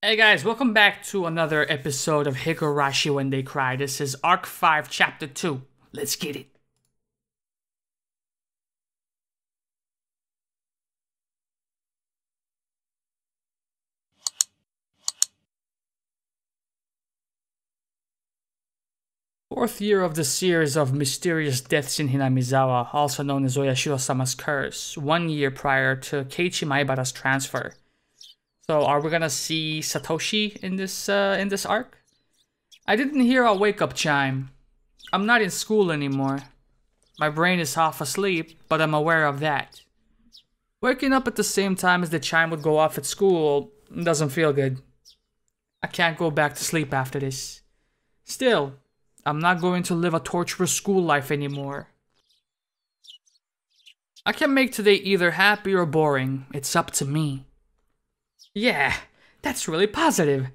Hey guys, welcome back to another episode of Higurashi When They Cry. This is Arc 5, Chapter 2. Let's get it. Fourth year of the series of mysterious deaths in Hinamizawa, also known as Oyashiro-sama's curse, 1 year prior to Keiichi Maebara's transfer. So, are we gonna see Satoshi in this arc? I didn't hear a wake-up chime. I'm not in school anymore. My brain is half asleep, but I'm aware of that. Waking up at the same time as the chime would go off at school doesn't feel good. I can't go back to sleep after this. Still, I'm not going to live a torturous school life anymore. I can make today either happy or boring. It's up to me. Yeah, that's really positive.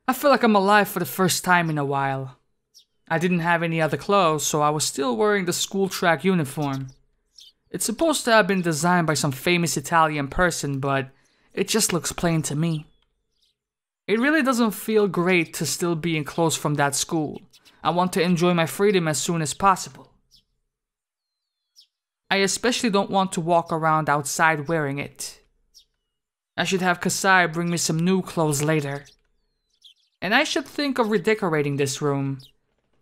I feel like I'm alive for the first time in a while. I didn't have any other clothes, so I was still wearing the school track uniform. It's supposed to have been designed by some famous Italian person, but it just looks plain to me. It really doesn't feel great to still be in clothes from that school. I want to enjoy my freedom as soon as possible. I especially don't want to walk around outside wearing it. I should have Kasai bring me some new clothes later. And I should think of redecorating this room.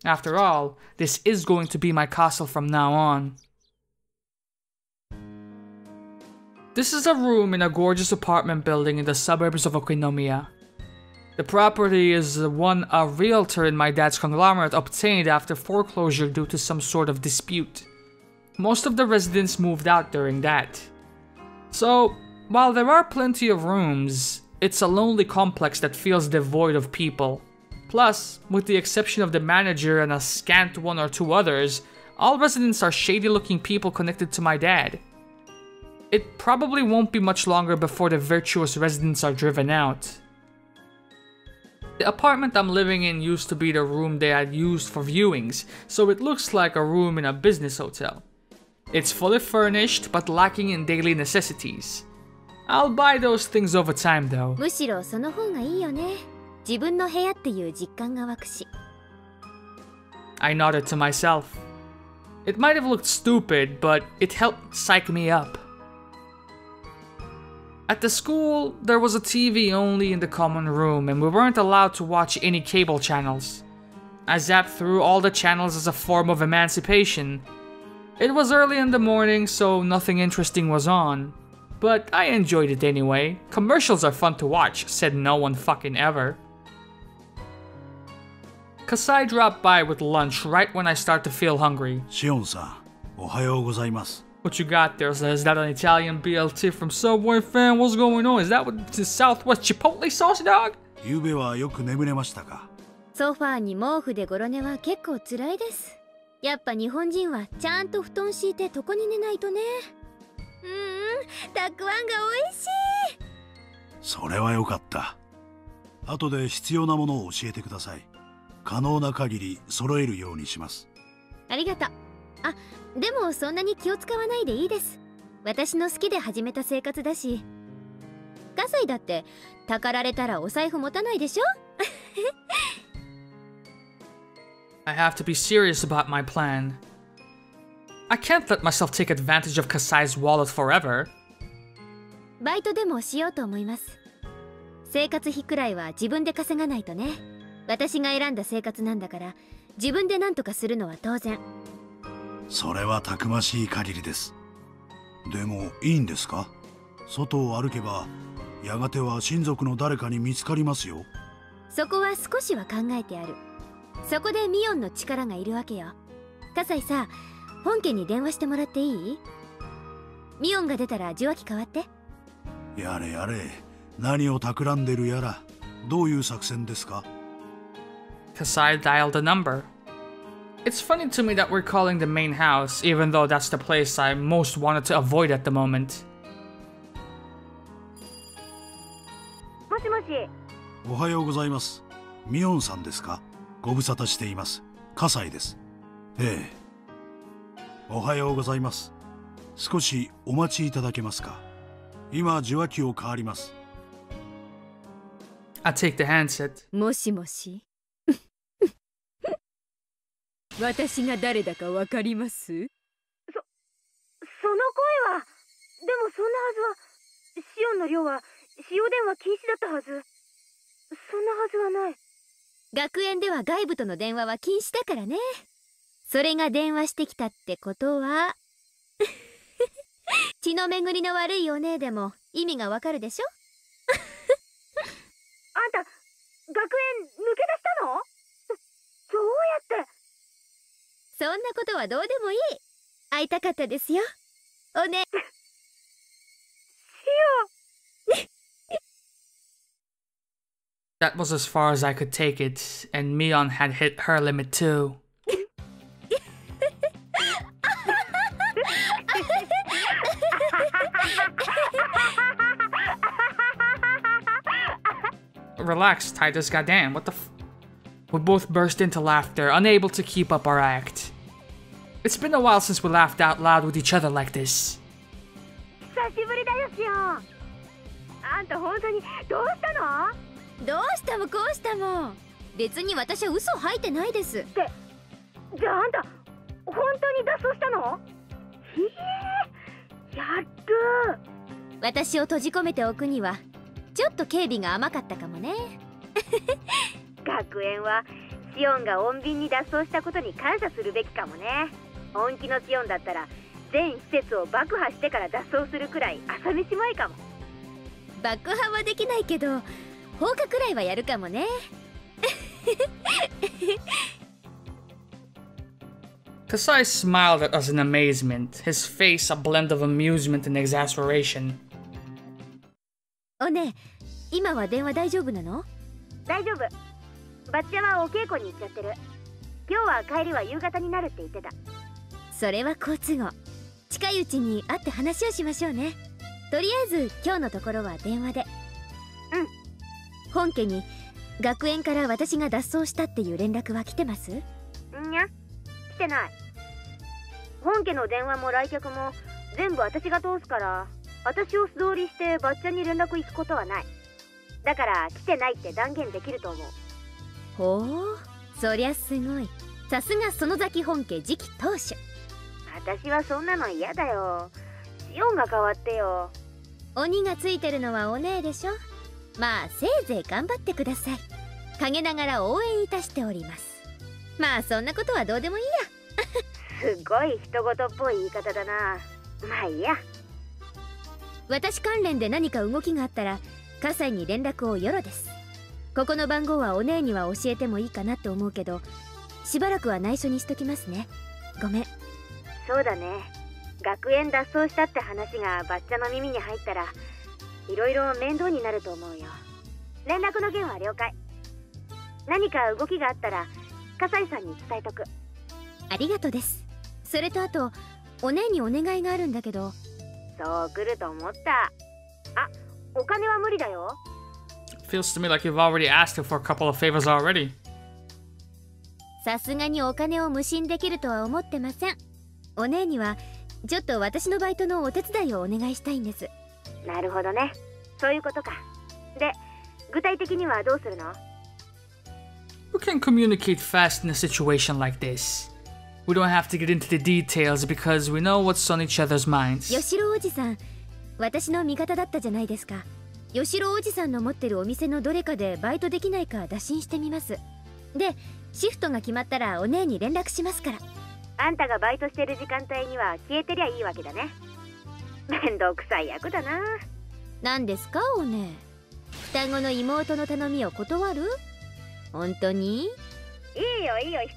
After all, this is going to be my castle from now on. This is a room in a gorgeous apartment building in the suburbs of Okinomiya. The property is one a realtor in my dad's conglomerate obtained after foreclosure due to some sort of dispute. Most of the residents moved out during that. So, while there are plenty of rooms, it's a lonely complex that feels devoid of people. Plus, with the exception of the manager and a scant one or two others, all residents are shady-looking people connected to my dad. It probably won't be much longer before the virtuous residents are driven out. The apartment I'm living in used to be the room they had used for viewings, so it looks like a room in a business hotel. It's fully furnished, but lacking in daily necessities. I'll buy those things over time though. I nodded to myself. It might have looked stupid, but it helped psych me up. At the school, there was a TV only in the common room and we weren't allowed to watch any cable channels. I zapped through all the channels as a form of emancipation. It was early in the morning, so nothing interesting was on. But I enjoyed it anyway. Commercials are fun to watch, said no one fucking ever. Kasai dropped by with lunch right when I start to feel hungry. Shion-san, ohayou gozaimasu. What you got there? Is that an Italian BLT from Subway fan? What's going on? Is that what the Southwest Chipotle sauce, dog? ゆうべはよく眠れましたか? ソファーに毛布でゴロ寝は結構辛いです。やっぱ日本人はちゃんと布団敷いて床に寝ないとね。たくあんが美味しい。それはよかった。後で必要なものを教えてください。可能な限り揃えるようにします。ありがとう。あ、でもそんなに気を使わないでいいです。私の好きで始めた生活だし。葛西だってたかられたらお財布持たないでしょI have to be serious about my plan. I can't let myself take advantage of Kasai's wallet forever. バイトでもしようと思います。生活費くらいは自分で稼がないとね。私が選んだ生活なんだから自分で何とかするのは当然。それはたくましい限りです。でもいいんですか？外を歩けばやがては親族の誰かに見つかりますよ。そこは少しは考えてある。そこでミオンの力がいるわけよ。葛西さ、本家に電話してもらっていい？ミオンが出たら受話器変わって。やれやれ、何を企んでるやら。どういう作戦ですか？ Kasai dialed a number. It's funny to me that we're calling the main house, even though that's the place I most wanted to avoid at the moment. もしもし。おはようございます。ミオンさんですか？ご無沙汰しています。葛西です。ええ。おはようございます。少しお待ちいただけますか？今受話器を代わります。I take the handset. もしもし私が誰だかわかります？その声は、でもそんなはずは、シオンの寮は使用電話禁止だったはず。そんなはずはない。学園では外部との電話は禁止だからね。それが電話してきたってことは血の巡りの悪いお姉でも意味がわかるでしょあんた、学園抜け出したの？どうやって？そんなことはどうでもいい。会いたかったですよ、おね。That was as far as I could take it, and Mion had hit her limit too. Relax, Titus, goddamn, what the f— We both burst into laughter, unable to keep up our act. It's been a while since we laughed out loud with each other like this. 久しぶりだよ、シオン。あんた本当にどうしたの？どうしたもこうしたも。別に私は嘘吐いてないです。じゃああんた本当に脱走したの？やる。私を閉じ込めておくにはちょっと警備が甘かったかもね。学園はシオンが穏便に脱走したことに感謝するべきかもね。本気のシオンだったら全施設を爆破してから脱走するくらい朝飯前かも。爆破はできないけど放火くらいはやるかもね。Kasai smiled at us in amazement, his face a blend of amusement and exasperation. おね、今は電話大丈夫なの？大丈夫。バッチャはお稽古に行っちゃってる。今日は帰りは夕方になるって言ってた。それは好都合。近いうちに会って話をしましょうね。とりあえず今日のところは電話で。うん。本家に学園から私が脱走したっていう連絡は来てます？んや、来てない。本家の電話も来客も全部私が通すから、私を素通りしてバッチャに連絡行くことはない。だから来てないって断言できると思う。ほう、そりゃすごい。さすが園崎本家次期当主。私はそんなの嫌だよ。シオンが変わってよ。鬼がついてるのはお姉でしょ。まあせいぜい頑張ってください。陰ながら応援いたしております。まあそんなことはどうでもいいや。すごい人事っぽい言い方だな。まあいいや。私関連で何か動きがあったら葛西に連絡をよろです。ここの番号はお姉には教えてもいいかなと思うけど、しばらくは内緒にしときますね。ごめん。そうだね。学園脱走したって話がバッチャの耳に入ったらいろいろ面倒になると思うよ。連絡の件は了解。何か動きがあったら葛西さんに伝えとく。ありがとうです。それとあとお姉にお願いがあるんだけど。そう来ると思った。あ、お金は無理だよ。Feels to me like you've already asked her for a couple of favors already. さすがにお金を無心できるとは思ってません。お姉にはちょっと私のバイトのお手伝いをお願いしたいんです。なるほどね。そういうことか。で、具体的にはどうするの？ We can communicate fast in a situation like this. We don't have to get into the details because we know what's on each other's minds. 吉郎おじさん、私の味方だったじゃないですか。吉郎おじさんの持ってるお店のどれかでバイトできないか打診してみます。で、シフトが決まったらお姉に連絡しますから。あんたがバイトしてる時間帯には消えてりゃいいわけだね。面倒くさい役だな。何ですかお姉。双子の妹の頼みを断る？本当に？いいよいいよ、引き受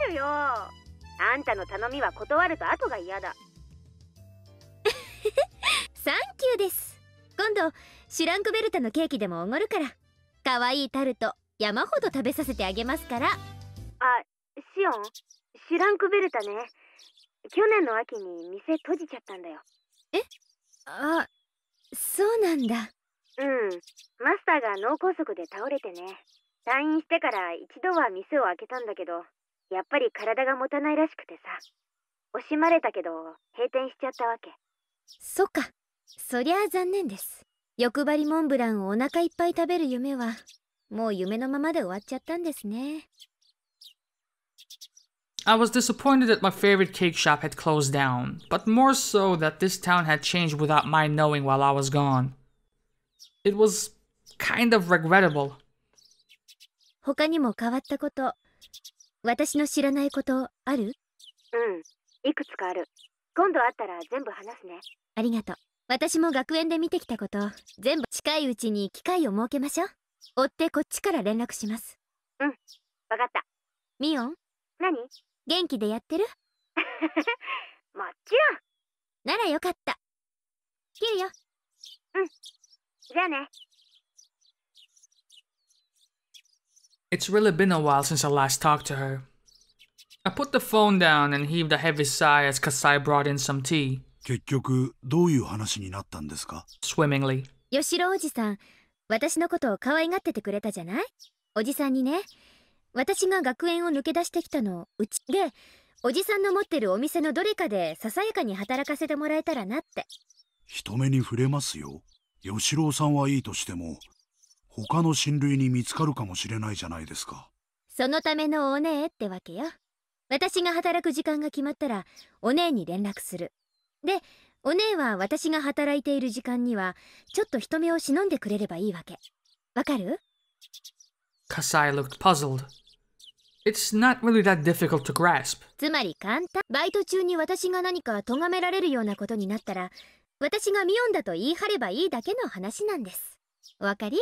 けるよ。あんたの頼みは断ると後が嫌だ。サンキューです。今度シュランクベルタのケーキでもおごるから。かわいいタルト山ほど食べさせてあげますから。あ、シオン、シュランクベルタね。去年の秋に店閉じちゃったんだよ。え？あ、そうなんだ。うん、マスターが脳梗塞で倒れてね。退院してから一度は店を開けたんだけど、やっぱり体が持たないらしくてさ。惜しまれたけど閉店しちゃったわけ。そっか、そりゃあ残念です。欲張りモンブランをお腹いっぱい食べる夢はもう夢のままで終わっちゃったんですね。I was disappointed that my favorite cake shop had closed down, but more so that this town had changed without my knowing while I was gone. It was kind of regrettable. 他にも変わったこと、私の知らないことある？いくつかある。今度会ったら全部話すね。ありがとう。私も学園で見てきたこと、全部近いうちに機会を設けましょう。追ってこっちから連絡します。わかった。ミオン？何？元気でやってる？もちろん。ならよかった。切るよ。じゃあね。It's really been a while since I last talked to her. I put the phone down and heaved a heavy sigh as Kasai brought in some tea. 結局どういう話になったんですか？ Swimmingly. 吉郎おじさん、私のことを可愛がっててくれたじゃない？おじさんにね、私が学園を抜け出してきたのうちで、おじさんの持ってるお店のどれかでささやかに働かせてもらえたらなって。人目に触れますよ。吉郎さんはいいとしても、他の親類に見つかるかもしれないじゃないですか。そのためのお姉ってわけよ。私が働く時間が決まったらお姉に連絡する。で、お姉は私が働いている時間にはちょっと人目を忍んでくれればいいわけ。わかる？ Kasai looked puzzled. It's not really that difficult to grasp. つまり簡単。バイト中に私が何か咎められるようなことになったら、私がミオンだと言い張ればいいだけの話なんです。お分かり？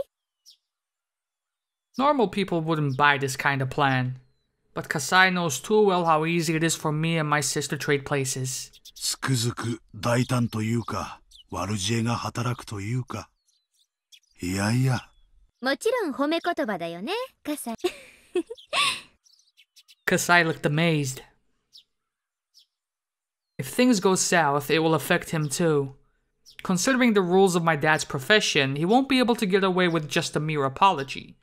Normal people wouldn't buy this kind of plan. But Kasai knows too well how easy it is for me and my sister trade places. つくづく大胆というか、悪知恵が働くというか。いやいや。もちろん褒め言葉だよね、カサイ。Kasai looked amazed. If things go south, it will affect him too. Considering the rules of my dad's profession, he won't be able to get away with just a mere apology.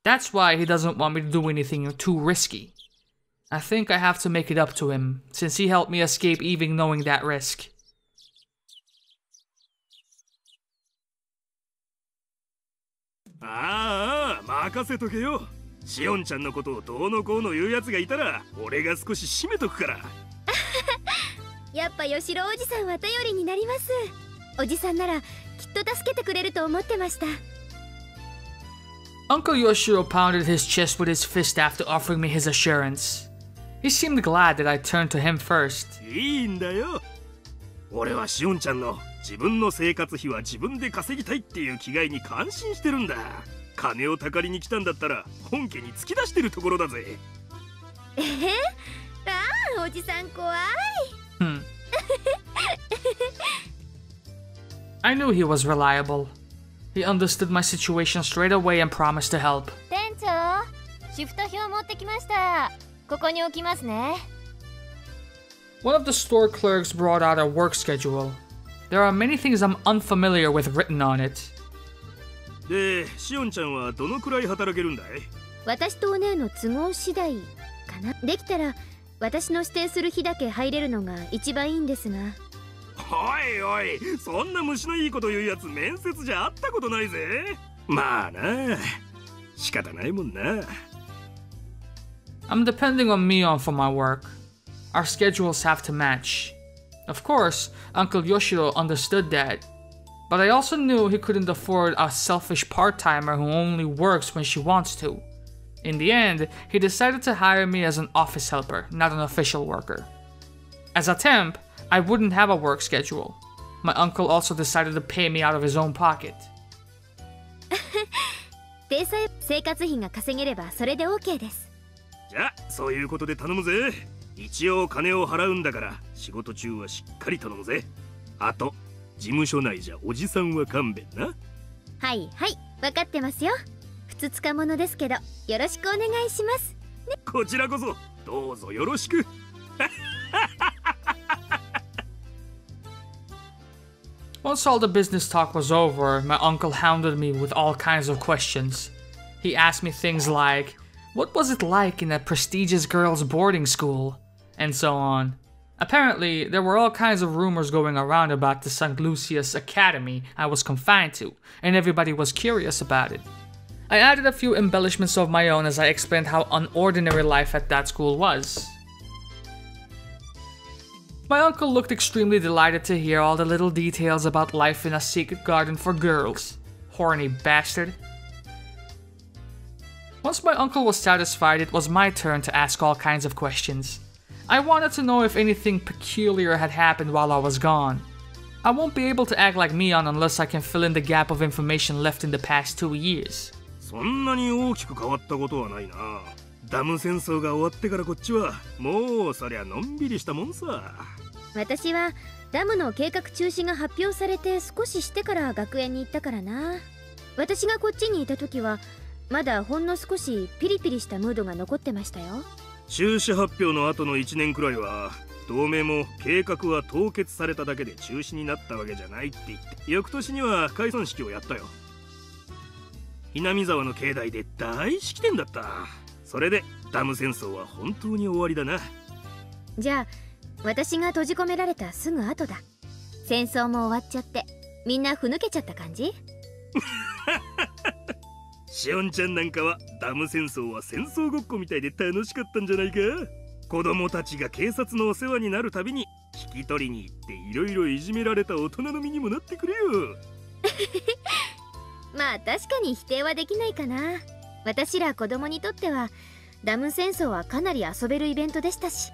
That's why he doesn't want me to do anything too risky. I think I have to make it up to him, since he helped me escape even knowing that risk. ああ、任せとけよ。シオンちゃんのことをどうのこうの言うやつがいたら、俺が少し締めとくから。やっぱ吉郎おじさんは頼りになります。おじさんならきっと助けてくれると思ってました。Uncle Yoshiro pounded his chest with his fist after offering me his assurance. He seemed glad that I turned to him first. いいんだよ。俺はシオンちゃんの自分の生活費は自分で稼ぎたいっていう気概に感心してるんだ。金をたかりに来たんだったら本家に突き出してるところだぜ。ああ、おじさん怖い。I knew he was reliable. He understood my situation straight away and promised to help. 店長、シフト表持ってきました。ここに置きますね。One of the store clerks brought out a work schedule. There are many things I'm unfamiliar with written on it. で、シオンちゃんはどのくらい働けるんだい？私とお姉の都合次第かな。できたら私の指定する日だけ入れるのが一番いいんですが。おいおい、そんな虫のいいこと言うやつ面接じゃ会ったことないぜ。まあな、仕方ないもんな。I'm depending on Mion for my work. Our schedules have to match. Of course, Uncle Yoshiro understood that. But I also knew he couldn't afford a selfish part-timer who only works when she wants to. In the end, he decided to hire me as an office helper, not an official worker. As a temp, I wouldn't have a work schedule. My uncle also decided to pay me out of his own pocket. でさえ生活費が稼げればそれで OK です。じゃあ、そういうことで頼むぜ。一応金を払うんだから仕事中はしっかり頼むぜ。あと、事務所内じゃおじさんは勘弁な。はいはい、分かってますよ。ふつつか者ですけど、よろしくお願いします。ね、こちらこそどうぞよろしく。Once all the business talk was over, my uncle hounded me with all kinds of questions. He asked me things like, what was it like in a prestigious girls' boarding school? And so on. Apparently, there were all kinds of rumors going around about the St. Lucia's Academy I was confined to, and everybody was curious about it. I added a few embellishments of my own as I explained how unordinary life at that school was. My uncle looked extremely delighted to hear all the little details about life in a secret garden for girls. Horny bastard. Once my uncle was satisfied, it was my turn to ask all kinds of questions. I wanted to know if anything peculiar had happened while I was gone. I won't be able to act like Mion unless I can fill in the gap of information left in the past 2 years. そんなに大きく変わったことはないな。ダム戦争が終わってからこっちはもうそりゃのんびりしたもんさ。私はダムの計画中止が発表されて少ししてから学園に行ったからな。私がこっちにいた時はまだほんの少しピリピリしたムードが残ってましたよ。中止発表の後の1年くらいは同盟も計画は凍結されただけで中止になったわけじゃないって言って翌年には解散式をやったよ。Hinamizawaの境内で大式典だった。それでダム戦争は本当に終わりだな。じゃあ私が閉じ込められたすぐ後だ。戦争も終わっちゃってみんなふぬけちゃった感じ？しおんちゃんなんかはダム戦争は戦争ごっこみたいで楽しかったんじゃないか。子供たちが警察のお世話になるたびに引き取りに行っていろいろいじめられた大人の身にもなってくれよ。まあ確かに否定はできないかな。私ら子供にとってはダム戦争はかなり遊べるイベントでしたし。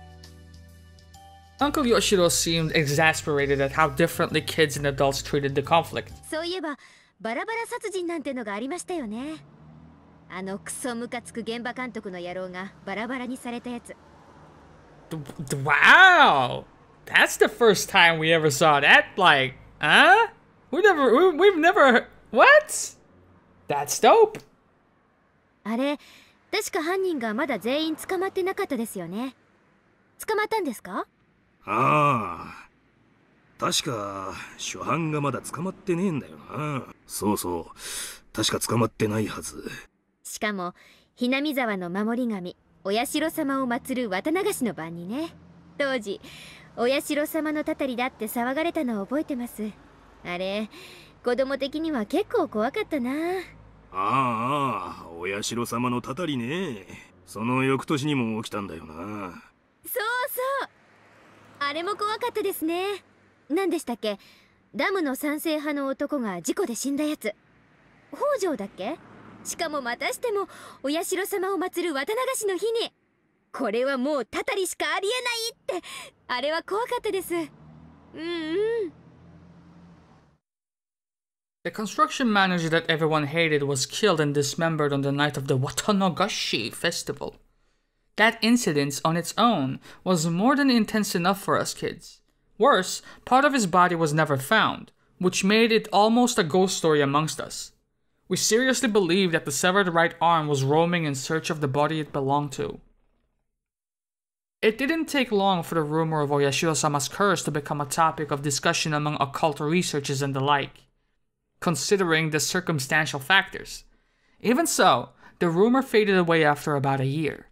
Uncle Yoshiro seemed exasperated at how differently kids and adults treated the conflict. そういえばバラバラ殺人なんてのがありましたよね。あのクソムカつく現場監督の野郎がバラバラにされたやつ。Wow! That's the first time we ever saw that. Like, huh? We've never. What? That's dope. あれ、確か犯人がまだ全員捕まってなかったですよね。捕まったんですか？ああ。確か初犯がまだ捕まってねえんだよな。そうそう。確か捕まってないはず。しかも、Hinamizawaの守り神、お社様を祀る綿流しの晩にね。当時、お社様のたたりだって騒がれたのを覚えてます。あれ、子供的には結構怖かったな。ああ、お社様のたたりね。その翌年にも起きたんだよな。そうそう。あれも怖かったですね。何でしたっけ？ダムの賛成派の男が事故で死んだやつ。北条だっけ？しかもまたしてもお社様を祀る綿流しの日に。これはもうたたりしかありえないって。あれは怖かったです。The construction manager that everyone hated was killed and dismembered on the night of the Watanogashi festival. That incident on its own was more than intense enough for us kids. Worse, part of his body was never found, which made it almost a ghost story amongst us. We seriously believed that the severed right arm was roaming in search of the body it belonged to. It didn't take long for the rumor of Oyashiro-sama's curse to become a topic of discussion among occult researchers and the like, considering the circumstantial factors. Even so, the rumor faded away after about a year.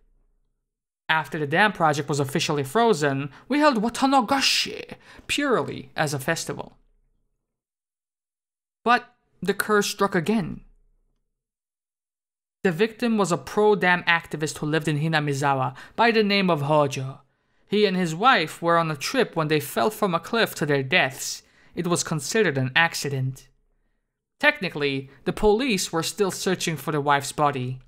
After the dam project was officially frozen, we held Watanogashi purely as a festival. But the curse struck again. The victim was a pro-dam activist who lived in Hinamizawa by the name of Hojo. He and his wife were on a trip when they fell from a cliff to their deaths. It was considered an accident. Technically, the police were still searching for the wife's body.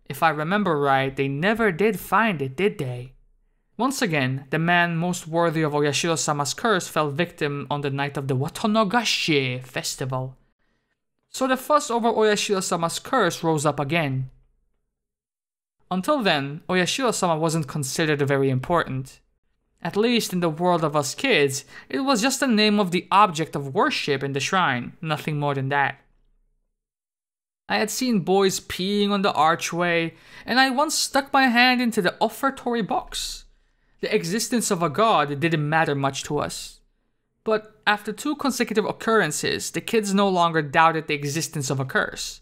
If I remember right, they never did find it, did they? Once again, the man most worthy of Oyashiro-sama's curse fell victim on the night of the Watanogashi festival. So the fuss over Oyashiro-sama's curse rose up again. Until then, Oyashiro-sama wasn't considered very important. At least in the world of us kids, it was just the name of the object of worship in the shrine, nothing more than that. I had seen boys peeing on the archway, and I once stuck my hand into the offertory box. The existence of a god didn't matter much to us. But after 2 consecutive occurrences, the kids no longer doubted the existence of a curse.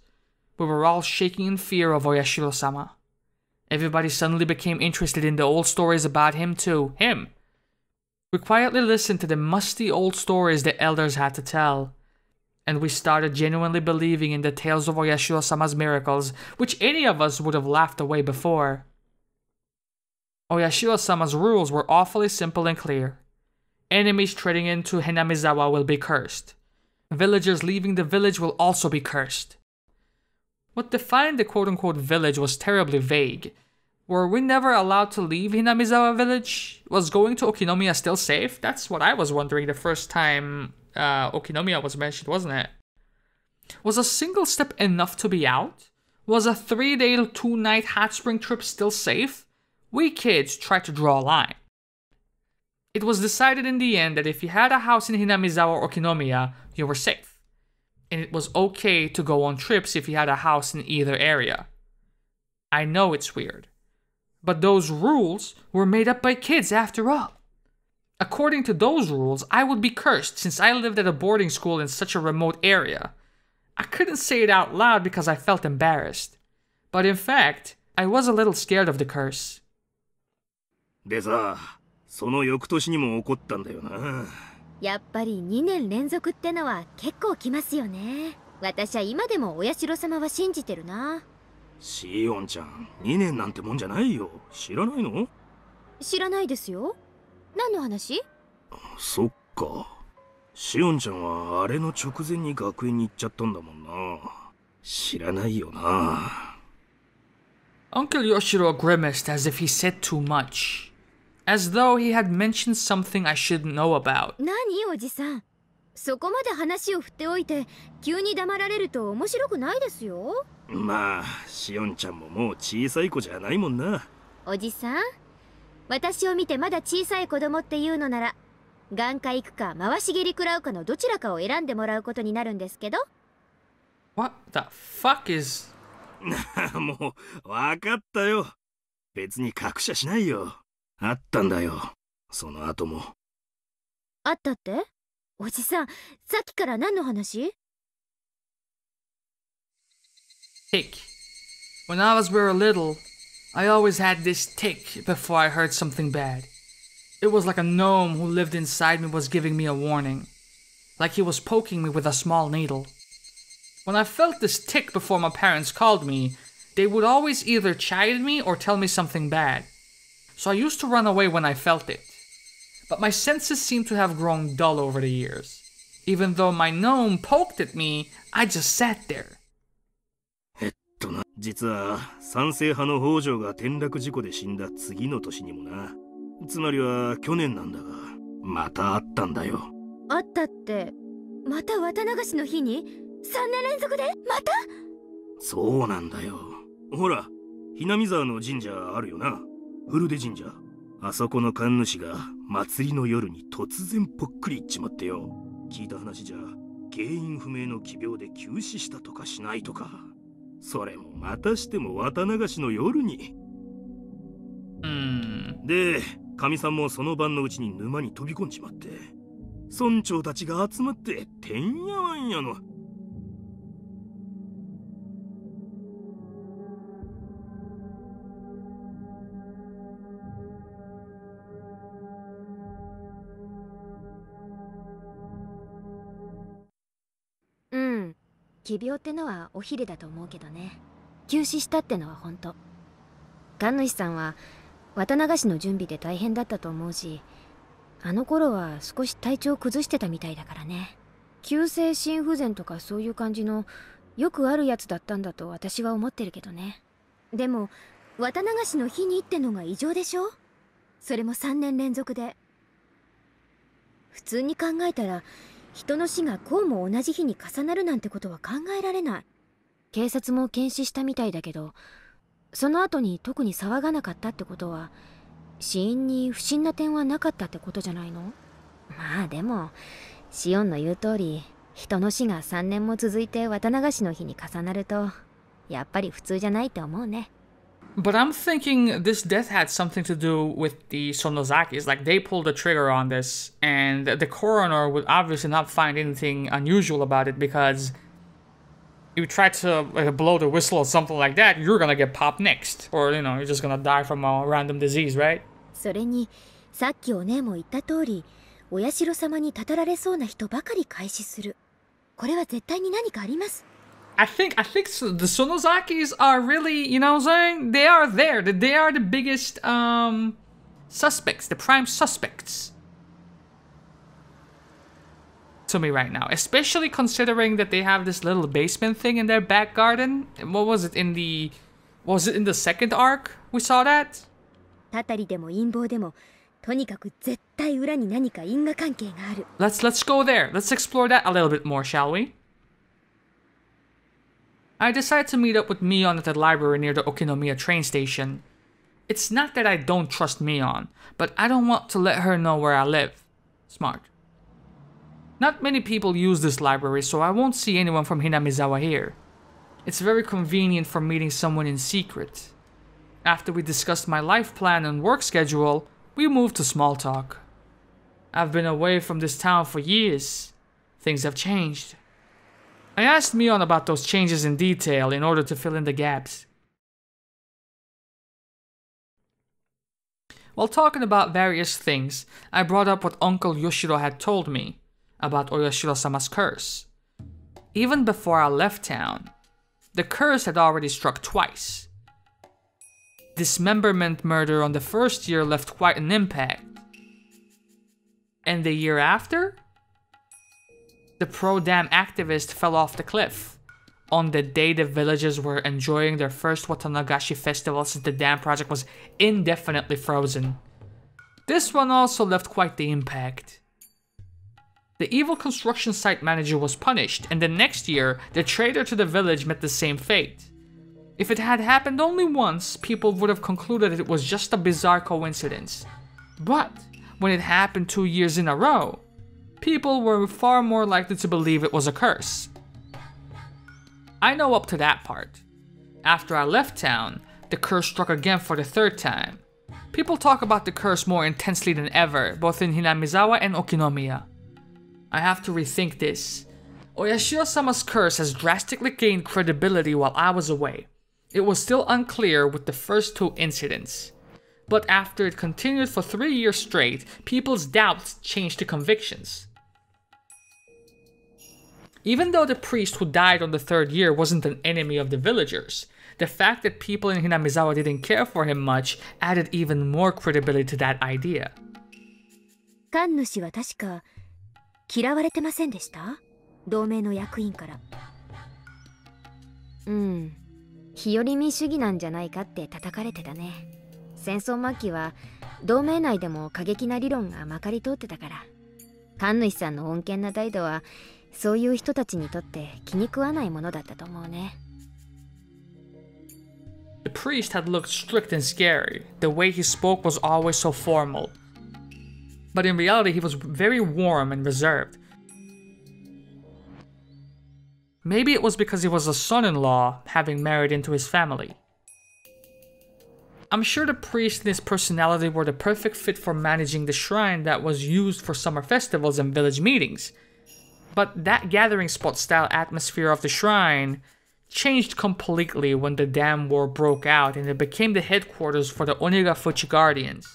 We were all shaking in fear of Oyashiro-sama. Everybody suddenly became interested in the old stories about him too. Him. We quietly listened to the musty old stories the elders had to tell. and we started genuinely believing in the tales of Oyashiro-sama's miracles, which any of us would have laughed away before. Oyashiro-sama's rules were awfully simple and clear. Enemies treading into Hinamizawa will be cursed. Villagers leaving the village will also be cursed. What defined the quote-unquote village was terribly vague. Were we never allowed to leave Hinamizawa village? Was going to Okinomiya still safe? That's what I was wondering the first time Okinomiya was mentioned, wasn't it? Was a single step enough to be out? Was a 3-day, 2-night hot spring trip still safe? We kids tried to draw a line. It was decided in the end that if you had a house in Hinamizawa or Okinomiya, you were safe. And it was okay to go on trips if you had a house in either area. I know it's weird. But those rules were made up by kids after all. According to those rules, I would be cursed since I lived at a boarding school in such a remote area. I couldn't say it out loud because I felt embarrassed. But in fact, I was a little scared of the curse. でさ、その翌年にも起こったんだよな。やっぱり2年連続ってのは結構きますよね。私は今でもお社様は信じてるな。シオンちゃん、2年なんてもんじゃないよ。知らないの？知らないですよ。何の話？そっか。シオンちゃんはあれの直前に学園に行っちゃったんだもんな。知らないよな。Uncle Yoshiro grimaced as if he said too much. As though he had mentioned something I should know about. 何おじさん。そこまで話を振っておいて急に黙られると面白くないですよ。まあ、シオンちゃんももう小さい子じゃないもんな。おじさん、私を見てまだ小さい子供っていうのなら、眼科行くか回し蹴り食らうかのどちらかを選んでもらうことになるんですけど。What the fuck is... もう、わかったよ。別に隠しゃしないよ。あったんだよ。その後も。あったって？おじさん、さっきから何の話？ Tick. When I was very little, I always had this tick before I heard something bad. It was like a gnome who lived inside me was giving me a warning. Like he was poking me with a small needle. When I felt this tick before my parents called me, they would always either chide me or tell me something bad. So I used to run away when I felt it. But my senses seem to have grown dull over the years. Even though my gnome poked at me, I just sat there. 実は賛成派の北条が転落事故で死んだ次の年にもな。つまりは去年なんだが、またあったんだよ。あったって、また綿流しの日に3年連続でまた？そうなんだよ。ほら、ひなみ沢の神社あるよな。古出神社。あそこの神主が祭りの夜に突然ぽっくりいっちまってよ。聞いた話じゃ原因不明の奇病で急死したとかしないとか。それもまたしても綿流しの夜に。で、神さんもその晩のうちに沼に飛び込んじまって、村長たちが集まっててんやわんやの。奇病ってのはおひれだと思うけどね。急死したってのは本当。神主さんは綿流しの準備で大変だったと思うし、あの頃は少し体調崩してたみたいだからね。急性心不全とかそういう感じのよくあるやつだったんだと私は思ってるけどね。でも綿流しの日にってのが異常でしょ？それも3年連続で。普通に考えたら人の死がこうも同じ日に重なるなんてことは考えられない。警察も検視したみたいだけど、その後に特に騒がなかったってことは死因に不審な点はなかったってことじゃないの？まあでもシオンの言う通り、人の死が3年も続いて綿流しの日に重なるとやっぱり普通じゃないって思うね。But I'm thinking this death had something to do with the Sonozakis. Like, they pulled the trigger on this, and the coroner would obviously not find anything unusual about it because you try to blow the whistle or something like that, you're gonna get popped next. Or, you know, you're just gonna die from a random disease, right? それに、さっきお姉も言った通り、お社様にたたられそうな人ばかり開始する。これは絶対に何かあります。I think the Sonozakis are really, you know what I'm saying? They are there. They are the biggest suspects, the prime suspects to me right now. Especially considering that they have this little basement thing in their back garden. What was it in the second arc? We saw that? たたりでも陰謀でも、とにかく絶対裏に何か因果関係がある。Let's go there. Let's explore that a little bit more, shall we? I decide to meet up with Mion at the library near the Okinomiya train station. It's not that I don't trust Mion, but I don't want to let her know where I live. Smart. Not many people use this library, so I won't see anyone from Hinamizawa here. It's very convenient for meeting someone in secret. After we discussed my life plan and work schedule, we moved to small talk. I've been away from this town for years. Things have changed. I asked Mion about those changes in detail in order to fill in the gaps. While talking about various things, I brought up what Uncle Yoshiro had told me about Oyashiro-sama's curse. Even before I left town, the curse had already struck twice. Dismemberment murder on the first year left quite an impact. And the year after? The pro-dam activist fell off the cliff on the day the villagers were enjoying their first Watanagashi festival since the dam project was indefinitely frozen. This one also left quite the impact. The evil construction site manager was punished, and the next year, the traitor to the village met the same fate. If it had happened only once, people would have concluded it was just a bizarre coincidence. But when it happened 2 years in a row, people were far more likely to believe it was a curse. I know up to that part. After I left town, the curse struck again for the third time. People talk about the curse more intensely than ever, both in Hinamizawa and Okinomiya. I have to rethink this. Oyashiro-sama's curse has drastically gained credibility while I was away. It was still unclear with the first 2 incidents. But after it continued for 3 years straight, people's doubts changed to convictions. Even though the priest who died on the 3rd year wasn't an enemy of the villagers, the fact that people in Hinamizawa didn't care for him much added even more credibility to that idea. 神主は確か嫌われてませんでした？同盟の役員から。日和見主義なんじゃないかって叩かれてたね。戦争末期は同盟内でも過激な理論がまかり通ってたから。神主さんの穏健な態度はそういう人たちにとって気に食わないものだったと思うね。The priest had looked strict and scary. The way he spoke was always so formal. But in reality, he was very warm and reserved. Maybe it was because he was a son-in-law, having married into his family. I'm sure the priest and his personality were the perfect fit for managing the shrine that was used for summer festivals and village meetings. But that gathering spot style atmosphere of the shrine changed completely when the dam war broke out and it became the headquarters for the Onigafuchi Guardians.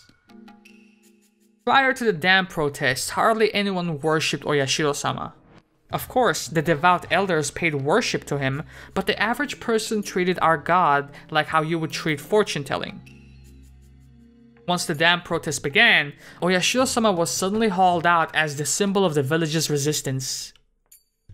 Prior to the dam protests, hardly anyone worshipped Oyashiro-sama. Of course, the devout elders paid worship to him, but the average person treated our god like how you would treat fortune-telling. Once the dam protest began, Oyashiro-sama was suddenly hauled out as the symbol of the village's resistance,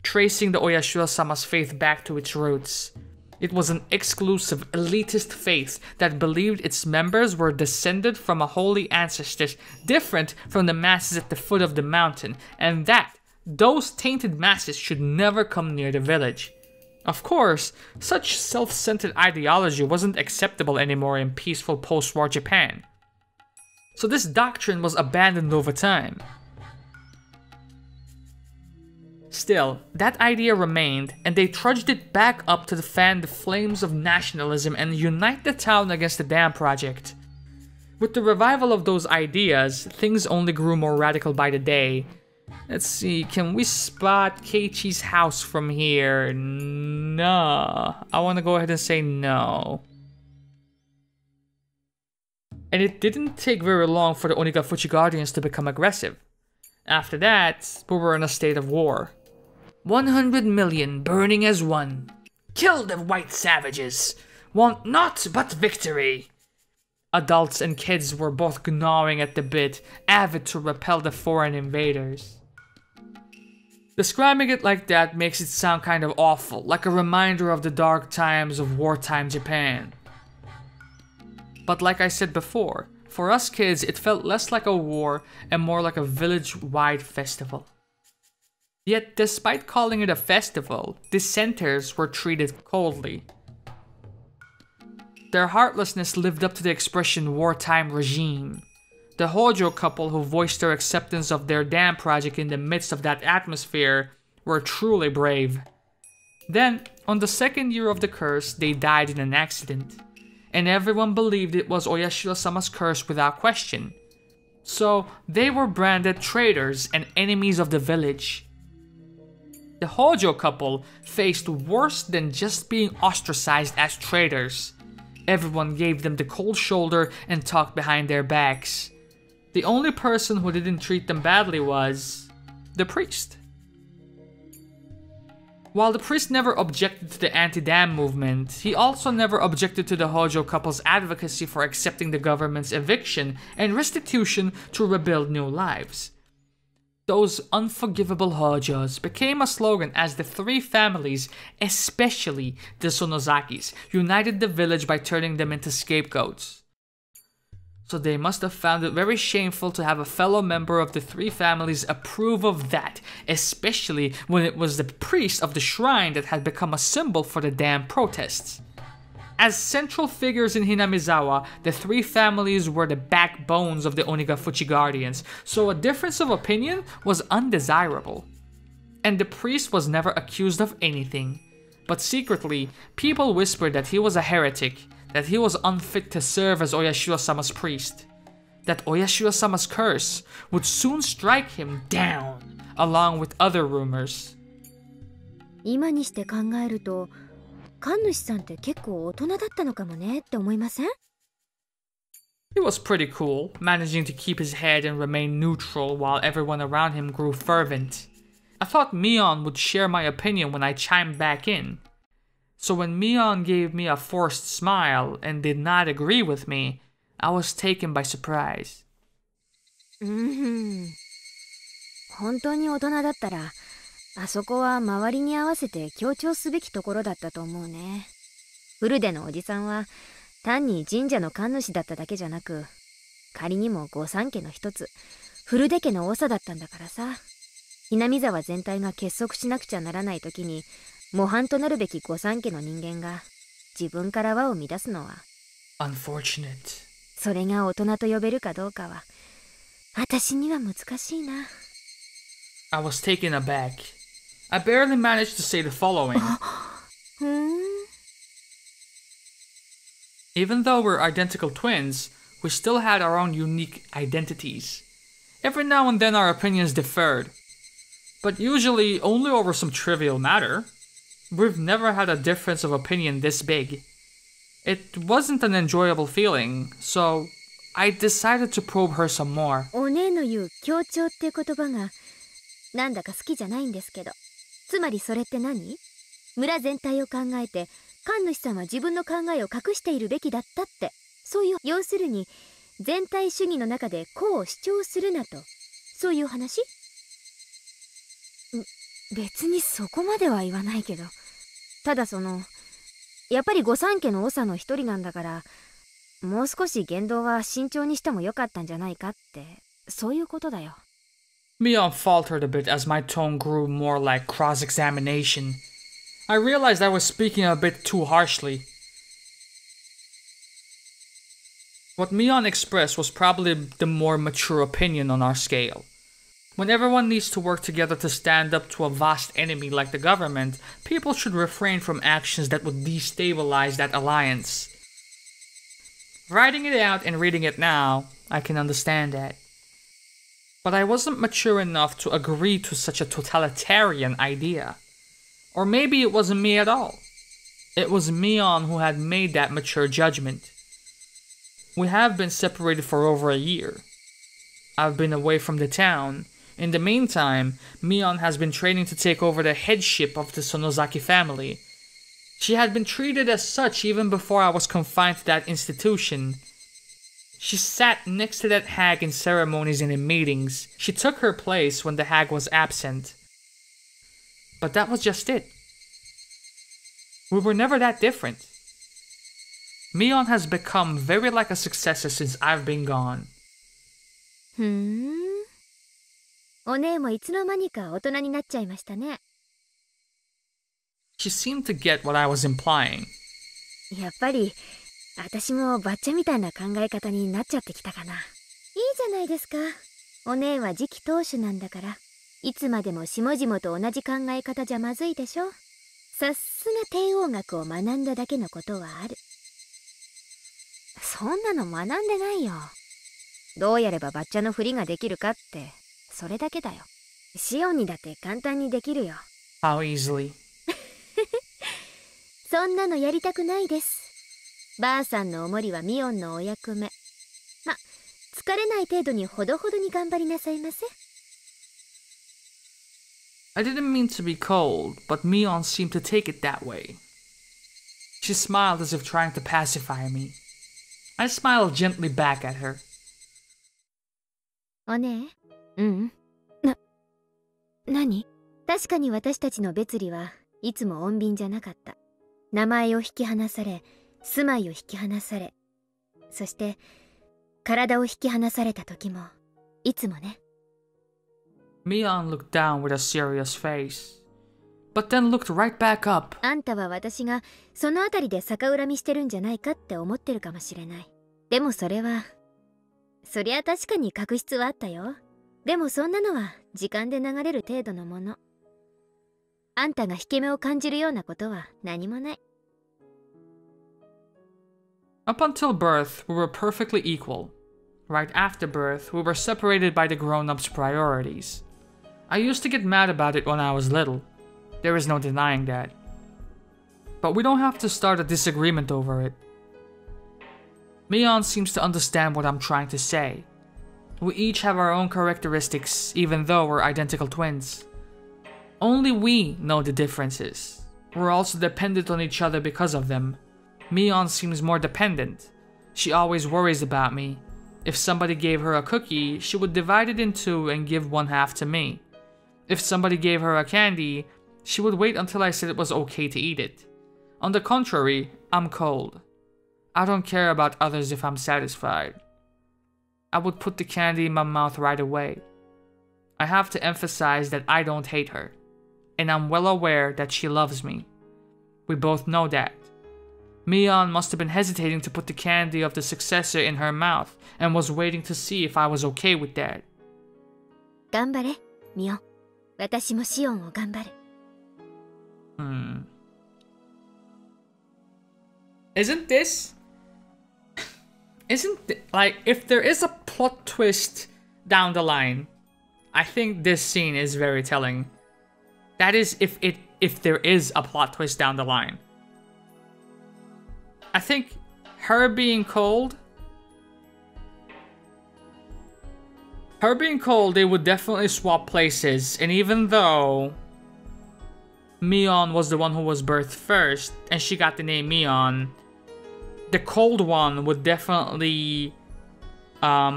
tracing the Oyashiro-sama's faith back to its roots. It was an exclusive, elitist faith that believed its members were descended from a holy ancestors different from the masses at the foot of the mountain, and that those tainted masses should never come near the village. Of course, such self-centered ideology wasn't acceptable anymore in peaceful post-war Japan. So this doctrine was abandoned over time. Still, that idea remained, and they trudged it back up to fan the flames of nationalism and unite the town against the dam project. With the revival of those ideas, things only grew more radical by the day. Let's see, can we spot Keiichi's house from here? No. I want to go ahead and say no. And it didn't take very long for the Onigafuchi Guardians to become aggressive. After that, we were in a state of war. 100 million burning as one. Kill the white savages. Want naught but victory. Adults and kids were both gnawing at the bit, avid to repel the foreign invaders. Describing it like that makes it sound kind of awful, like a reminder of the dark times of wartime Japan. But like I said before, for us kids it felt less like a war and more like a village-wide festival. Yet despite calling it a festival, dissenters were treated coldly. Their heartlessness lived up to the expression wartime regime. The Hojo couple who voiced their acceptance of their dam project in the midst of that atmosphere were truly brave. Then, on the second year of the curse, they died in an accident. And everyone believed it was Oyashiro-sama's curse without question. So, they were branded traitors and enemies of the village. The Hojo couple faced worse than just being ostracized as traitors. Everyone gave them the cold shoulder and talked behind their backs. The only person who didn't treat them badly was the priest. While the priest never objected to the anti-dam movement, he also never objected to the Hojo couple's advocacy for accepting the government's eviction and restitution to rebuild new lives. Those unforgivable Hojos became a slogan as the three families, especially the Sonozakis, united the village by turning them into scapegoats. So they must have found it very shameful to have a fellow member of the three families approve of that, especially when it was the priest of the shrine that had become a symbol for the dam protests. As central figures in Hinamizawa, the three families were the backbones of the Onigafuchi Guardians, so a difference of opinion was undesirable. And the priest was never accused of anything. But secretly, people whispered that he was a heretic, that he was unfit to serve as Oyashiro-sama's priest, that Oyashiro-sama's curse would soon strike him down, along with other rumors. 今にして考えると、神主さんって結構大人だったのかもねって思いません? He was pretty cool, managing to keep his head and remain neutral while everyone around him grew fervent. I thought Mion would share my opinion when I chimed back in. So when Mion gave me a forced smile and did not agree with me, I was taken by surprise. 本当に大人だったら、あそこは周りに合わせて強調すべきところだったと思うね。フルデのおじさんは単に神社の神主だっただけじゃなく、仮にも御三家の一つ、フルデ家の長だったんだからさ。Hinamizawa全体が結束しなくちゃならない時に、模範となるべき御三家の人間が自分から輪を乱すのは Unfortunate. それが大人と呼べるかどうかは私には難しいな。I was taken aback. I barely managed to say the following. Even though we're identical twins, we still had our own unique identities. Every now and then our opinions differed, but usually only over some trivial matter. We've never had a difference of opinion this big. It wasn't an enjoyable feeling, so I decided to probe her some more. お姉の言う強調って言葉がなんだか好きじゃないんですけど。つまりそれって何？村全体を考えて神主さんは自分の考えを隠しているべきだったって、そういう要するに全体主義の中でこう主張するなと、そういう話？別にそこまでは言わないけど、ただやっぱり御三家の長の一人なんだから、もう少し言動は慎重にしてもよかったんじゃないかって、そういうことだよ。Mion faltered a bit as my tone grew more like cross-examination. I realized I was speaking a bit too harshly. What Mion expressed was probably the more mature opinion on our scale. When everyone needs to work together to stand up to a vast enemy like the government, people should refrain from actions that would destabilize that alliance. Writing it out and reading it now, I can understand that. But I wasn't mature enough to agree to such a totalitarian idea. Or maybe it wasn't me at all. It was Mion who had made that mature judgment. We have been separated for over a year. I've been away from the town, In the meantime, Mion has been training to take over the headship of the Sonozaki family. She had been treated as such even before I was confined to that institution. She sat next to that hag in ceremonies and in meetings. She took her place when the hag was absent. But that was just it. We were never that different. Mion has become very like a successor since I've been gone. お姉もいつの間にか大人になっちゃいましたね。She seemed to get what I was implying. やっぱり、私もバッチャみたいな考え方になっちゃってきたかな。いいじゃないですか。お姉は次期当主なんだから、いつまでも下々と同じ考え方じゃまずいでしょ。さすが帝王学を学んだだけのことはある。そんなの学んでないよ。どうやればバッチャのふりができるかって、それだけだよ。シオンにだって簡単にできるよ。How easily? そんなのやりたくないです。ばあさんのおもりはミオンのお役目。ま、疲れない程度にほどほどに頑張りなさいませ。I didn't mean to be cold, but Mion seemed to take it that way. She smiled as if trying to pacify me. I smiled gently back at her. おねえ、何？確かに私たちの別離はいつも穏便じゃなかった。名前を引き離され、住まいを引き離され、そして体を引き離された時もいつもね。Mion looked down with a serious face, but then looked right back up. あんたは私がそのあたりで逆恨みしてるんじゃないかって思ってるかもしれない。でもそれは、そりゃ確かに確執はあったよ。でもそんなのは時間で流れる程度のもの。あんたが引け目を感じるようなことは何もない。Up until birth, we were perfectly equal. Right after birth, we were separated by the grown-ups' priorities. I used to get mad about it when I was little. There is no denying that. But we don't have to start a disagreement over it. Mion seems to understand what I'm trying to say. We each have our own characteristics, even though we're identical twins. Only we know the differences. We're also dependent on each other because of them. Mion seems more dependent. She always worries about me. If somebody gave her a cookie, she would divide it in two and give one half to me. If somebody gave her a candy, she would wait until I said it was okay to eat it. On the contrary, I'm cold. I don't care about others if I'm satisfied. I would put the candy in my mouth right away. I have to emphasize that I don't hate her, and I'm well aware that she loves me. We both know that. Mion must have been hesitating to put the candy of the successor in her mouth and was waiting to see if I was okay with that. 頑張れ、ミオン。私もシオンを頑張る。Like, if there is a plot twist down the line, I think this scene is very telling. That is, if there is a plot twist down the line. I think her being cold, they would definitely swap places, and even though Mion was the one who was birthed first, and she got the name Mion, the cold one would definitely, I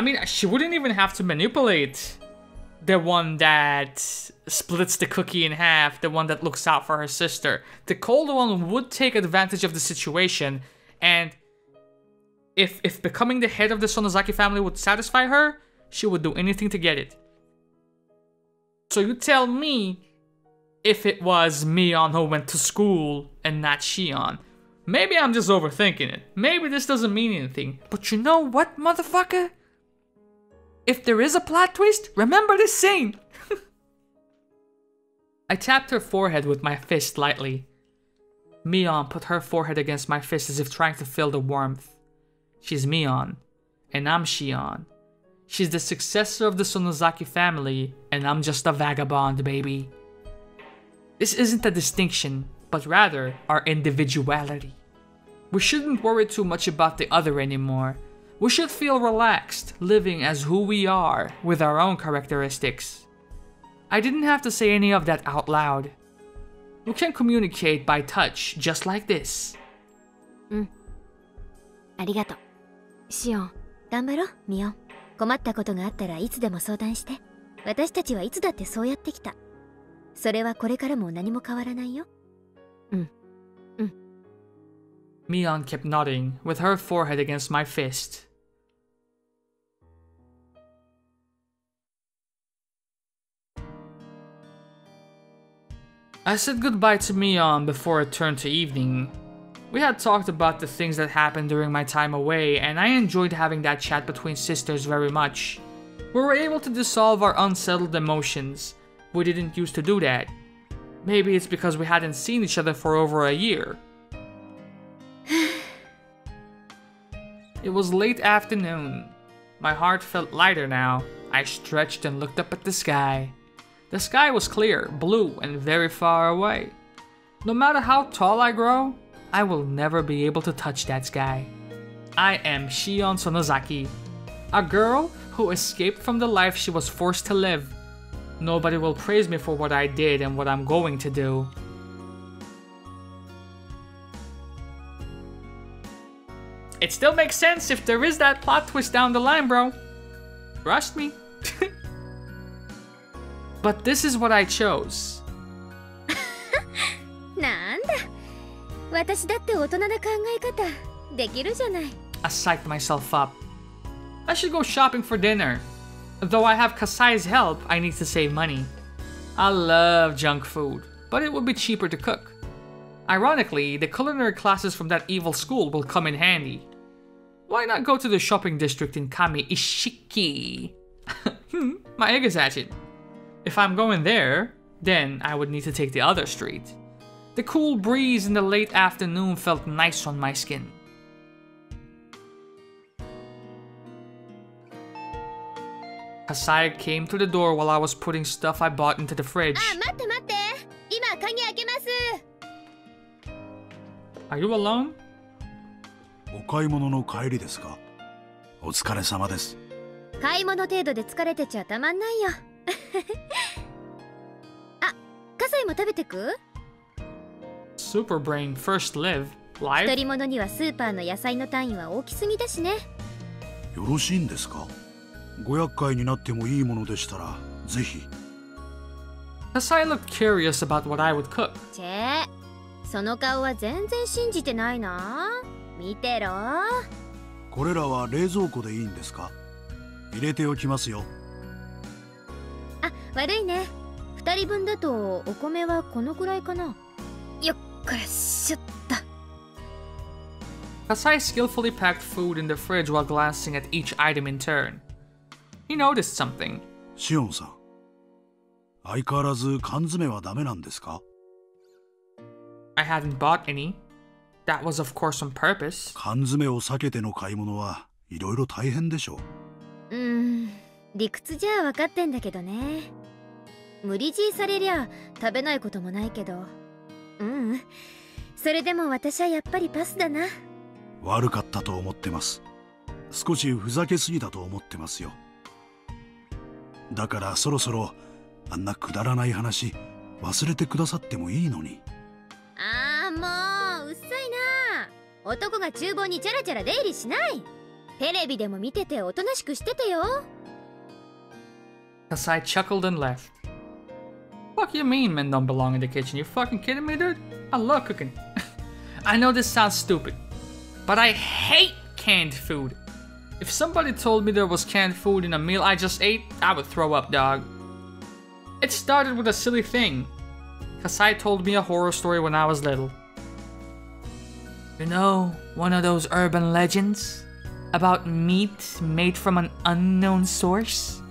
mean, she wouldn't even have to manipulate the one that splits the cookie in half, the one that looks out for her sister. The cold one would take advantage of the situation, and if becoming the head of the Sonozaki family would satisfy her, she would do anything to get it. So you tell me if it was Mion who went to school and not Shion. Maybe I'm just overthinking it. Maybe this doesn't mean anything. But you know what, motherfucker? If there is a plot twist, remember this scene! I tapped her forehead with my fist lightly. Mion put her forehead against my fist as if trying to feel the warmth. She's Mion, and I'm Shion. She's the successor of the Sonozaki family, and I'm just a vagabond, baby. This isn't a distinction, but rather our individuality. We shouldn't worry too much about the other anymore. We should feel relaxed, living as who we are, with our own characteristics. I didn't have to say any of that out loud. We can communicate by touch, just like this. ありがとう。シオン、頑張ろう、ミオン。困ったことがあったらいつでも相談して。私たちはいつだってそうやってきた。それはこれからも何も変わらないよ。Mion kept nodding, with her forehead against my fist. I said goodbye to Mion before it turned to evening. We had talked about the things that happened during my time away, and I enjoyed having that chat between sisters very much. We were able to dissolve our unsettled emotions. We didn't used to do that. Maybe it's because we hadn't seen each other for over a year. It was late afternoon. My heart felt lighter now. I stretched and looked up at the sky. The sky was clear, blue, and very far away. No matter how tall I grow, I will never be able to touch that sky. I am Shion Sonozaki, a girl who escaped from the life she was forced to live. Nobody will praise me for what I did and what I'm going to do. It still makes sense if there is that plot twist down the line, bro. Trust me. But this is what I chose. なんだ。私だって大人な考え方できるじゃない。I psyched myself up. I should go shopping for dinner. Though I have Kasai's help, I need to save money. I love junk food, but it would be cheaper to cook. Ironically, the culinary classes from that evil school will come in handy. Why not go to the shopping district in Kami Ishiki? My egg is hatching. If I'm going there, then I would need to take the other street. The cool breeze in the late afternoon felt nice on my skin. Kasai came to the door while I was putting stuff I bought into the fridge. 待って待って。今鍵開けます。Are you alone? お買い物の帰りですか？お疲れ様です。買い物程度で疲れてちゃたまんないよ。あ、カサイも食べてく？ Super Brain first live live. 一人者にはスーパーの野菜の単位は大きすぎだしね。よろしいんですか？ご厄介になってもいいものでしたらぜひ。Kasai looked curious about what I would cook. チェ、その顔は全然信じてないな。見てろ。これらは冷蔵庫でいいんですか？入れておきますよ。あ、悪いね。2人分だとお米はこのくらいかな。よっこらしょっと。Kasai skillfully packed food in the fridge while glancing at each item in turn. He noticed something. シオンさん、相変わらず缶詰はダメなんですか？ I hadn't bought any. That was of course on purpose. 缶詰を避けての買い物はいろいろ大変でしょう。理屈じゃ分かってんだけどね。無理強いされりゃ食べないこともないけど。それでも私はやっぱりパスだな。悪かったと思ってます。少しふざけすぎたと思ってますよ。だからそろそろあんなくだらない話忘れてくださってもいいのに。ああ、もううっさいな。男が厨房にチャラチャラ出入りしない。テレビでも見てておとなしくしててよ。Kasai chuckled and left. Fuck you mean men don't belong in the kitchen? You fucking kidding me, dude? I love cooking. I know this sounds stupid, but I hate canned food. If somebody told me there was canned food in a meal I just ate, I would throw up, dog. It started with a silly thing. Kasai told me a horror story when I was little. You know, one of those urban legends? About meat made from an unknown source?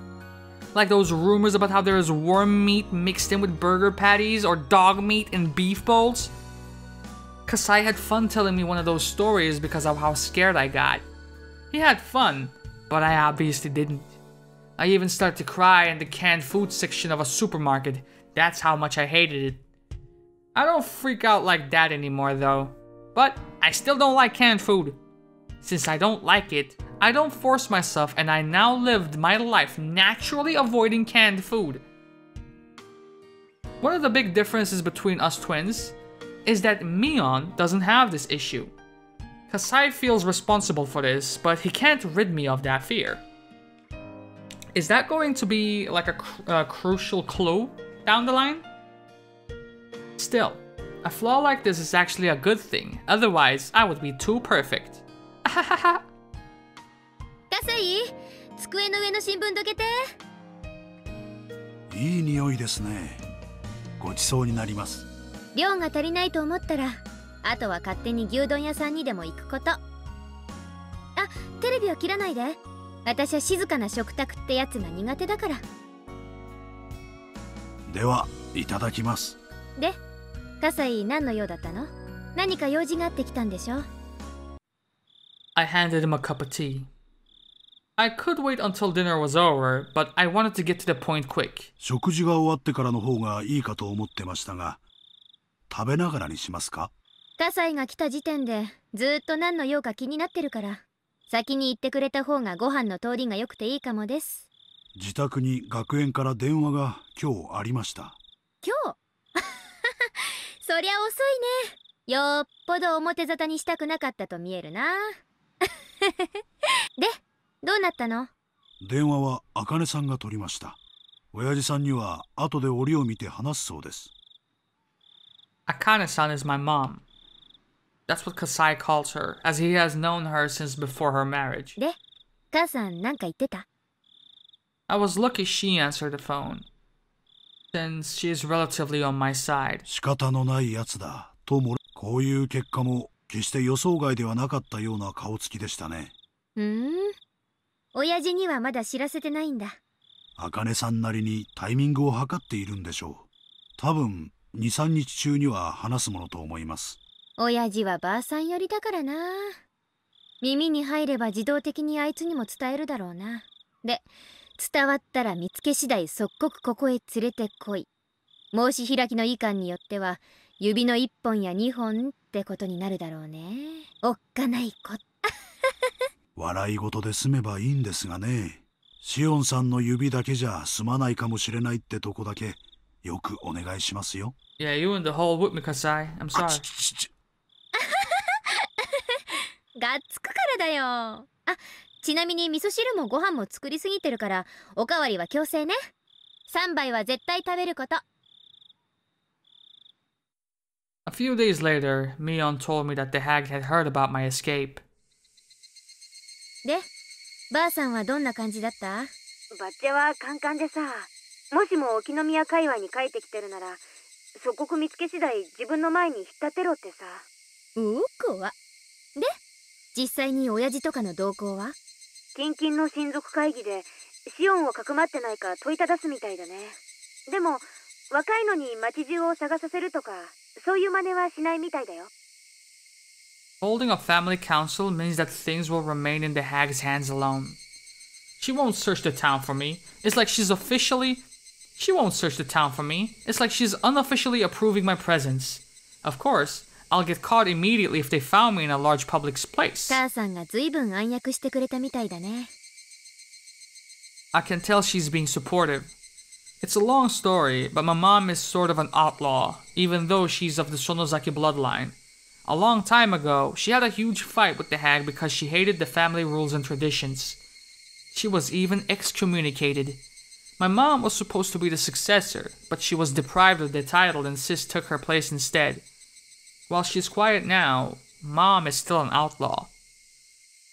Like those rumors about how there is worm meat mixed in with burger patties or dog meat in beef bowls? Kasai had fun telling me one of those stories because of how scared I got. He had fun, but I obviously didn't. I even started to cry in the canned food section of a supermarket. That's how much I hated it. I don't freak out like that anymore though. But I still don't like canned food. Since I don't like it, I don't force myself and I now lived my life naturally avoiding canned food. One of the big differences between us twins is that Mion doesn't have this issue. Kasai feels responsible for this, but he can't rid me of that fear. Is that going to be like a crucial clue down the line? Still, a flaw like this is actually a good thing, otherwise I would be too perfect. 葛西、机の上の新聞どけて。いい匂いですね。ごちそうになります。量が足りないと思ったら、あとは勝手に牛丼屋さんにでも行くこと。あ、テレビは切らないで。私は静かな食卓ってやつが苦手だから。では、いただきます。で、葛西何の用だったの？何か用事があってきたんでしょ？ I handed him a cup of tea. I could wait until dinner was over, but I wanted to get to the point quick. 食事が終わってからの方がいいかと思ってましたが、食べながらにしますか？葛西が来た時点でずっと何の用か気になってるから、先に言ってくれた方がご飯の通りが良くていいかもです。自宅に学園から電話が今日ありました。今日そりゃ遅いね。よっぽど表沙汰にしたくなかったと見えるな。で、どうなったの？電話は茜さんが取りました。親父さんには後で折を見て話すそうです。Akane-san is my mom. That's what Kasai calls her, as he has known her since before her marriage. で、母さんなんか言ってた？ I was lucky she answered the phone, since she is relatively on my side. 仕方のないやつだとも、こういう結果も決して予想外ではなかったような顔つきでしたね。親父にはまだ知らせてないんだ。茜さんなりにタイミングを測っているんでしょう。多分2、3日中には話すものと思います。親父はばあさん寄りだからな。耳に入れば自動的にあいつにも伝えるだろうな。で、伝わったら見つけ次第即刻ここへ連れてこい。申し開きの意見によっては指の1本や2本ってことになるだろうね。おっかないこ笑い事で済めばいいんですがね。シオンさんの指だけじゃ済まないかもしれないってとこだけよくお願いしますよ。Yeah, you in the hole with me, Kasai. I'm sorry. がっつくからだよ。あ、ちなみに味噌汁もご飯も作りすぎてるからおかわりは強制ね。3杯は絶対食べること。A few days later, Mion told me that the hag had heard about my escape. で、ばあさんはどんな感じだった？バッチャはカンカンでさ、もしも沖宮界隈に帰ってきてるなら即刻見つけ次第自分の前に引っ立てろってさ。怖っ。で、実際に親父とかの動向は？近々の親族会議でシオンをかくまってないか問いただすみたいだね。でも若いのに街中を探させるとかそういう真似はしないみたいだよ。Holding a family council means that things will remain in the hag's hands alone. She won't search the town for me. It's like she's officially... She won't search the town for me. It's like she's unofficially approving my presence. Of course, I'll get caught immediately if they found me in a large public place. 母さんが随分暗躍してくれたみたいだね。I can tell she's being supportive. It's a long story, but my mom is sort of an outlaw, even though she's of the Sonozaki bloodline. A long time ago, she had a huge fight with the hag because she hated the family rules and traditions. She was even excommunicated. My mom was supposed to be the successor, but she was deprived of the title and Sis took her place instead. While she's quiet now, Mom is still an outlaw.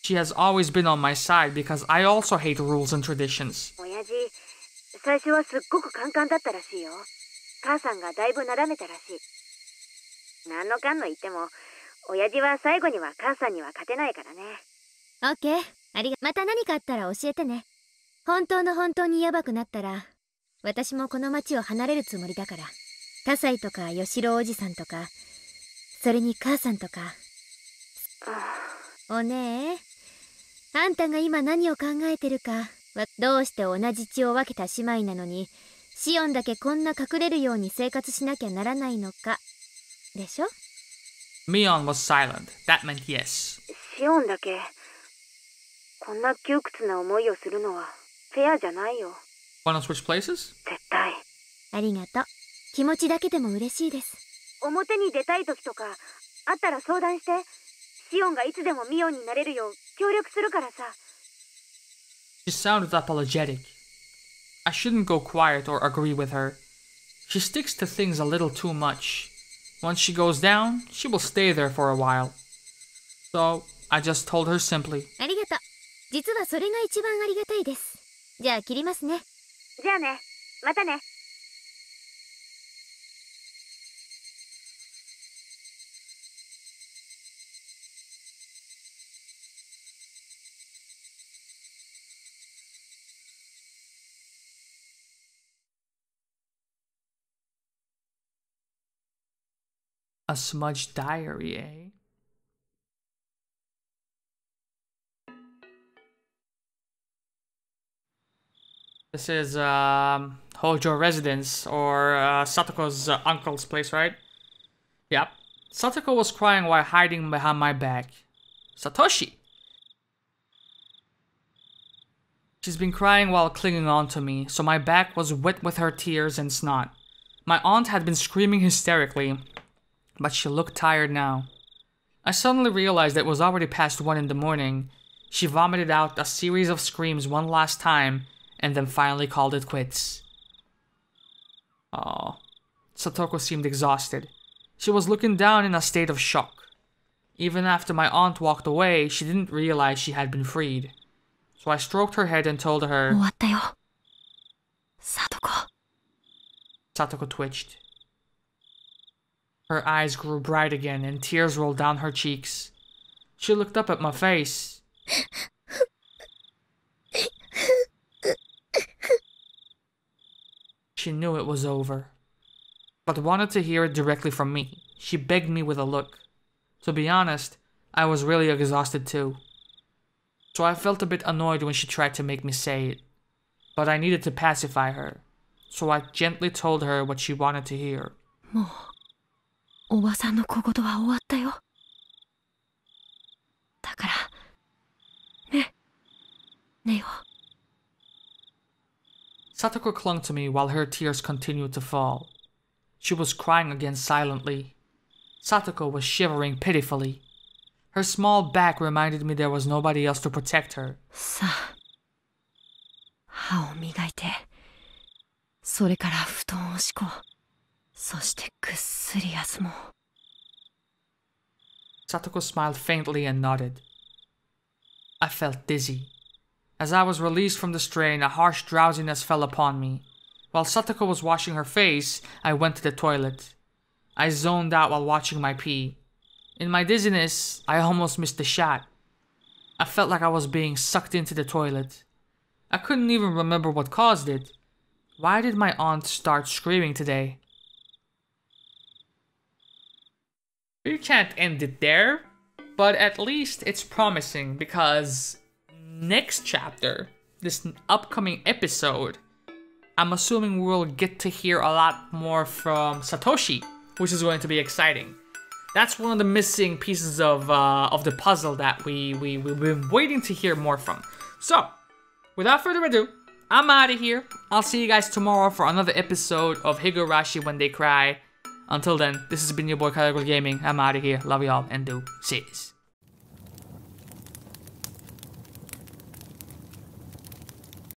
She has always been on my side because I also hate rules and traditions. 親父、最初はすっごくカンカンだったらしいよ。母さんがだいぶなだめたらしい。何のかんの言っても、親父は最後には母さんには勝てないからね。オッケー、また何かあったら教えてね。本当にヤバくなったら、私もこの町を離れるつもりだから。葛西とか吉郎おじさんとか、それに母さんとか。おねえ、あんたが今何を考えてるか、どうして同じ血を分けた姉妹なのに、シオンだけこんな隠れるように生活しなきゃならないのか。でしょ？ Mion was silent. That meant yes. シオンだけ。こんな窮屈な思いをするのはフェアじゃないよ。 Wanna switch places? 絶対。ありがとう。気持ちだけでも嬉しいです。表に出たい時とかあったら相談して。シオンがいつでもミオンになれるよう協力するからさ。 She sounded apologetic. I shouldn't go quiet or agree with her. She sticks to things a little too much. Once she goes down, she will stay there for a while. So, I just told her simply. ありがとう。実はそれが一番ありがたいです。じゃあ切りますね。じゃあね。またね。A smudged diary, eh? This is Hojo residence, or Satoko's uncle's place, right? Yep. Satoko was crying while hiding behind my back. Satoshi! She's been crying while clinging on to me, so my back was wet with her tears and snot. My aunt had been screaming hysterically, but she looked tired now. I suddenly realized that it was already past 1 in the morning. She vomited out a series of screams one last time, and then finally called it quits. Oh, Satoko seemed exhausted. She was looking down in a state of shock. Even after my aunt walked away, she didn't realize she had been freed. So I stroked her head and told her, 終わったよ。Satoko. Satoko twitched. Her eyes grew bright again and tears rolled down her cheeks. She looked up at my face. She knew it was over, but wanted to hear it directly from me. She begged me with a look. To be honest, I was really exhausted too. So I felt a bit annoyed when she tried to make me say it. But I needed to pacify her, so I gently told her what she wanted to hear. もうおばさんの小言は終わったよ。だからね、ねよ。Satoko clung to me while her tears continued to fall. She was crying again silently. Satoko was shivering pitifully. Her small back reminded me there was nobody else to protect her. さあ、歯を磨いて、それから布団を敷こう。そしてぐっすり休もう。Satoko smiled faintly and nodded. I felt dizzy. As I was released from the strain, a harsh drowsiness fell upon me. While Satoko was washing her face, I went to the toilet. I zoned out while watching my pee. In my dizziness, I almost missed the shot. I felt like I was being sucked into the toilet. I couldn't even remember what caused it. Why did my aunt start screaming today? We can't end it there, but at least it's promising because next chapter, this upcoming episode, I'm assuming we'll get to hear a lot more from Satoshi, which is going to be exciting. That's one of the missing pieces of the puzzle that we've been waiting to hear more from. So, without further ado, I'm out of here. I'll see you guys tomorrow for another episode of Higurashi When They Cry. Until then, this has been your boy Karagol Gaming. I'm out of here. Love y'all and do sis.